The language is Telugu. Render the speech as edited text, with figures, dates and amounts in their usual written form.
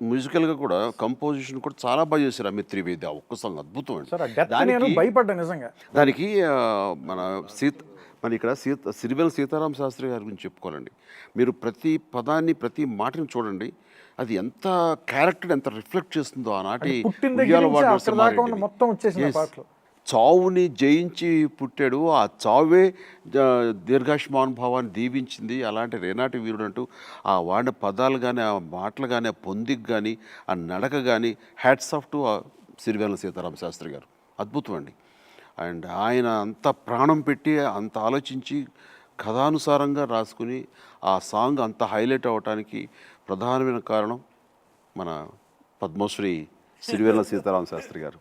మ్యూజికల్గా కూడా కంపోజిషన్ కూడా చాలా బాగా చేశారు అమిత్ త్రివేది. ఆ ఒక్క సాంగ్ అద్భుతం అండి. సార్ ఆ డెత్ నేను భయపడ్డా నిజంగా. దానికి మన మన ఇక్కడ సిరివెల్ సీతారామ శాస్త్రి గారి గురించి చెప్పుకోవాలండి. మీరు ప్రతి పదాన్ని ప్రతి మాటని చూడండి, అది ఎంత క్యారెక్టర్ ఎంత రిఫ్లెక్ట్ చేస్తుందో ఆనాటి పుట్టిన దగ్గర నుంచి అక్కడ దాకా ఉన్న మొత్తం వచ్చేసిన పాటలు. చావుని జయించి పుట్టాడు, ఆ చావే దీర్ఘాయుష్మానుభవాన్ని దీవించింది. అలాంటి రేనాటి వీరుడు అంటూ ఆ వాడిన పదాలు కానీ, ఆ మాటలు కానీ, ఆ పొందిక కానీ, ఆ నడక కానీ, hats off to Sirivennela Seetharama Sastry గారు. అద్భుతం అండి. అండ్ ఆయన అంత ప్రాణం పెట్టి అంత ఆలోచించి కథానుసారంగా రాసుకుని ఆ సాంగ్ అంత హైలైట్ అవ్వటానికి ప్రధానమైన కారణం మన పద్మశ్రీ సిరివెల్ల సీతారామ శాస్త్రి గారు.